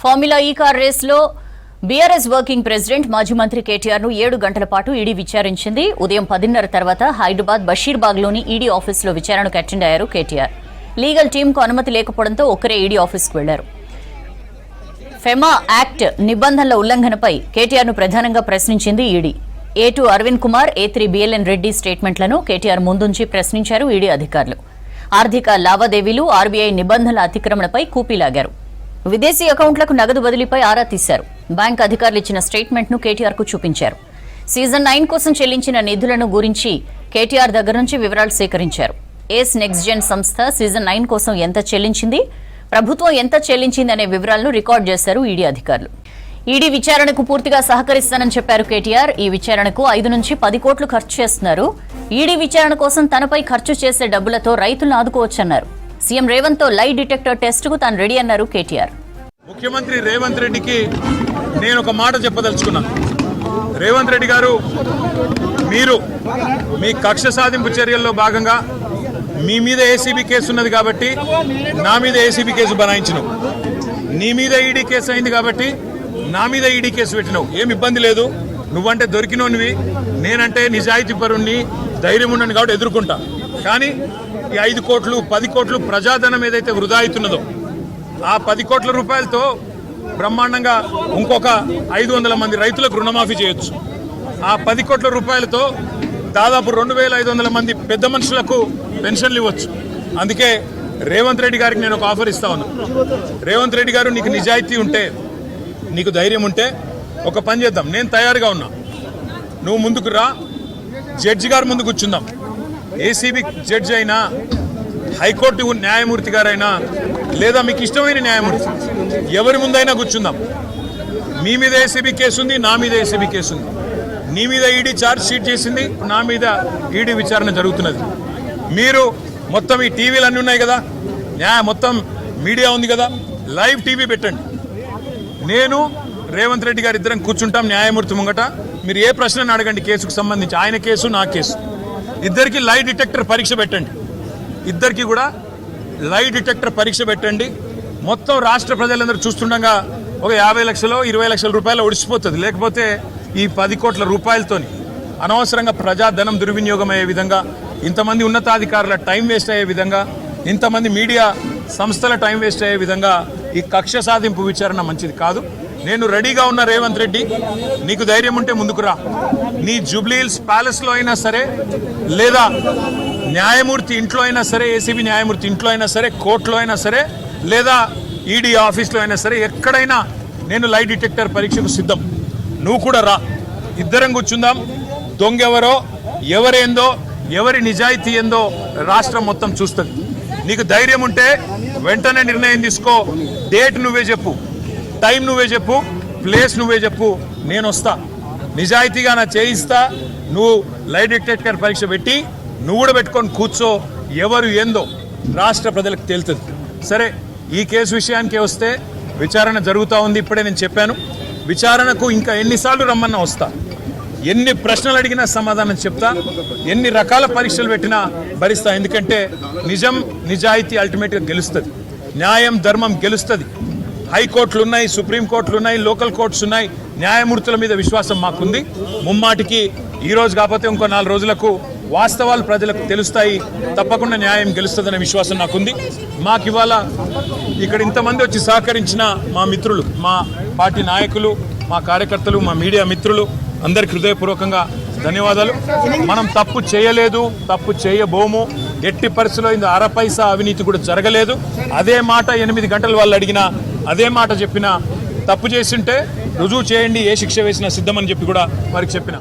Formula ఈ car రేస్లో BRS working president మాజీ మంత్రి కేటీఆర్ ను 7 గంటల పాటు ఈడీ విచారించింది. ఉదయం 10:30 తర్వాత హైదరాబాద్ బషీర్బాగ్లోని ఈడీ ఆఫీసులో విచారణకు అటెండ్ అయ్యారు కేటీఆర్. లీగల్ టీంకు అనుమతి లేకపోవడంతో ఒక్కరే ఈడీ ఆఫీసుకు వెళ్లారు. ఫెమా యాక్ట్ నిబంధనల ఉల్లంఘనపై కేటీఆర్ ను ప్రధానంగా ప్రశ్నించింది ED. A2 Arvind Kumar, A3 BLN Reddy స్టేట్మెంట్లను కేటీఆర్ ముందుంచి ప్రశ్నించారు ఈడీ అధికారులు. ఆర్థిక లావాదేవీలు, ఆర్బీఐ నిబంధనల అతిక్రమణపై కూపీలాగారు. విదేశీ అకౌంట్లకు నగదు బదిలీపై ఆరా తీశారు. బ్యాంక్ అధికారులు ఇచ్చిన స్టేట్మెంట్ ను కేటీఆర్ కు చూపించారు. సీజన్ 9 కోసం చెల్లించిన నిధులను గురించి కేటీఆర్ దగ్గర నుంచి వివరాలు సేకరించారు. ఏస్ నెక్స్ట్ జెన్ సంస్థ సీజన్ 9 కోసం ఎంత చెల్లించింది, ప్రభుత్వం ఎంత చెల్లించింది అనే వివరాలను రికార్డు చేశారు ఈడీ అధికారులు. ఈడీ విచారణకు పూర్తిగా సహకరిస్తానని చెప్పారు కేటీఆర్. ఈ విచారణకు 5 నుంచి 10 కోట్లు ఖర్చు చేస్తున్నారు. ఈడీ విచారణ కోసం తనపై ఖర్చు చేసే డబ్బులతో రైతులను ఆదుకోవచ్చన్నారు. సీఎం రేవంత్ తో లై డిటెక్టర్ టెస్ట్ కు తాను రెడీ అన్నారు కేటీఆర్. ముఖ్యమంత్రి రేవంత్ రెడ్డికి నేను ఒక మాట చెప్పదలుచుకున్నాను. రేవంత్ రెడ్డి గారు, మీరు మీ కక్ష సాధింపు చర్యల్లో భాగంగా మీ మీద ఏసీబీ కేసు ఉన్నది కాబట్టి నా మీద ఏసీబీ కేసు బనాయించినావు, నీ మీద ఈడీ కేసు అయింది కాబట్టి నా మీద ఈడీ కేసు పెట్టినావు. ఏమి ఇబ్బంది లేదు, నువ్వంటే దొరికినోనివి, నేనంటే నిజాయితీ పరుణ్ణి, ధైర్యం ఉన్నని కాబట్టి ఎదుర్కొంటా. కానీ ఈ 5 కోట్లు 10 కోట్లు ప్రజాధనం ఏదైతే వృధా అవుతున్నదో ఆ 10 కోట్ల రూపాయలతో బ్రహ్మాండంగా ఇంకొక 500 మంది రైతులకు రుణమాఫీ చేయొచ్చు. ఆ 10 కోట్ల రూపాయలతో దాదాపు 2500 మంది పెద్ద మనుషులకు పెన్షన్లు ఇవ్వచ్చు. అందుకే రేవంత్ రెడ్డి గారికి నేను ఒక ఆఫర్ ఇస్తా ఉన్నా. రేవంత్ రెడ్డి గారు, నీకు నిజాయితీ ఉంటే, నీకు ధైర్యం ఉంటే ఒక పని చేద్దాం. నేను తయారుగా ఉన్నా, నువ్వు ముందుకు రా, జడ్జి గారు ముందు కూర్చుందాం. ఏసీబీ జడ్జి అయినా, హైకోర్టు న్యాయమూర్తి గారైనా, లేదా మీకు ఇష్టమైన న్యాయమూర్తి ఎవరి ముందైనా కూర్చుందాం. మీ మీద ఏసీబీ కేసు ఉంది, నా మీద ఏసీబీ కేసు ఉంది. నీ మీద ఈడీ ఛార్జ్ షీట్ చేసింది, నా మీద ఈడీ విచారణ జరుగుతున్నది. మీరు మొత్తం ఈ టీవీలు అన్నీ ఉన్నాయి కదా, మొత్తం మీడియా ఉంది కదా, లైవ్ టీవీ పెట్టండి. నేను రేవంత్ రెడ్డి గారు ఇద్దరం కూర్చుంటాం న్యాయమూర్తి ముంగట. మీరు ఏ ప్రశ్నను అడగండి కేసుకు సంబంధించి, ఆయన కేసు నా కేసు. ఇద్దరికి లై డిటెక్టర్ పరీక్ష పెట్టండి. ఇద్దరికి కూడా లై డిటెక్టర్ పరీక్ష పెట్టండి. మొత్తం రాష్ట్ర ప్రజలందరూ చూస్తుండగా ఒక 50 లక్షలు 20 లక్షల రూపాయలు ఒడిసిపోతుంది. లేకపోతే ఈ 10 కోట్ల రూపాయలతోని అనవసరంగా ప్రజాధనం దుర్వినియోగం అయ్యే విధంగా, ఇంతమంది ఉన్నతాధికారుల టైం వేస్ట్ అయ్యే విధంగా, ఇంతమంది మీడియా సంస్థల టైం వేస్ట్ అయ్యే విధంగా ఈ కక్ష సాధింపు విచారణ మంచిది కాదు. నేను రెడీగా ఉన్న రేవంత్ రెడ్డి, నీకు ధైర్యం ఉంటే ముందుకు రా. నీ జూబ్లీహిల్స్ ప్యాలెస్లో అయినా సరే, లేదా న్యాయమూర్తి ఇంట్లో అయినా సరే, ఏసీబీ న్యాయమూర్తి ఇంట్లో అయినా సరే, కోర్టులో అయినా సరే, లేదా ఈడీ ఆఫీస్లో అయినా సరే, ఎక్కడైనా నేను లై డిటెక్టర్ పరీక్షకు సిద్ధం. నువ్వు కూడా రా, ఇద్దరం కూర్చుందాం. దొంగెవరో, ఎవరేందో, ఎవరి నిజాయితీ ఏందో రాష్ట్రం మొత్తం చూస్తుంది. నీకు ధైర్యం ఉంటే వెంటనే నిర్ణయం తీసుకో. డేట్ నువ్వే చెప్పు, టైం నువ్వే చెప్పు, ప్లేస్ నువ్వే చెప్పు, నేను వస్తా. నిజాయితీగా నా చేయిస్తా. నువ్వు లై డిటెక్టర్ పరీక్ష పెట్టి నువ్వు కూడా పెట్టుకొని కూర్చో. ఎవరు ఏందో రాష్ట్ర ప్రజలకు తేలుతుంది. సరే, ఈ కేసు విషయానికే వస్తే విచారణ జరుగుతూ ఉంది. ఇప్పుడే నేను చెప్పాను, విచారణకు ఇంకా ఎన్నిసార్లు రమ్మన్నా వస్తా. ఎన్ని ప్రశ్నలు అడిగినా సమాధానం చెప్తా. ఎన్ని రకాల పరీక్షలు పెట్టినా భరిస్తా. ఎందుకంటే నిజం, నిజాయితీ అల్టిమేట్గా గెలుస్తుంది. న్యాయం, ధర్మం గెలుస్తుంది. హైకోర్టులు ఉన్నాయి, సుప్రీంకోర్టులు ఉన్నాయి, లోకల్ కోర్ట్స్ ఉన్నాయి. న్యాయమూర్తుల మీద విశ్వాసం మాకుంది. ముమ్మాటికి ఈరోజు కాకపోతే ఇంకో 4 రోజులకు వాస్తవాలు ప్రజలకు తెలుస్తాయి. తప్పకుండా న్యాయం గెలుస్తుందనే విశ్వాసం నాకుంది. మాకు ఇవాళ ఇక్కడ ఇంతమంది వచ్చి సహకరించిన మా మిత్రులు, మా పార్టీ నాయకులు, మా కార్యకర్తలు, మా మీడియా మిత్రులు అందరికి హృదయపూర్వకంగా ధన్యవాదాలు. మనం తప్పు చేయలేదు, తప్పు చేయబోము. ఎట్టి పరిస్థితుల్లో ఇంత అరపైసా అవినీతి కూడా జరగలేదు. అదే మాట 8 గంటలు వాళ్ళు అడిగినా, అదే మాట చెప్పినా, తప్పు చేసింటే రుజువు చేయండి, ఏ శిక్ష వేసినా సిద్ధమని చెప్పి కూడా వారికి చెప్పిన.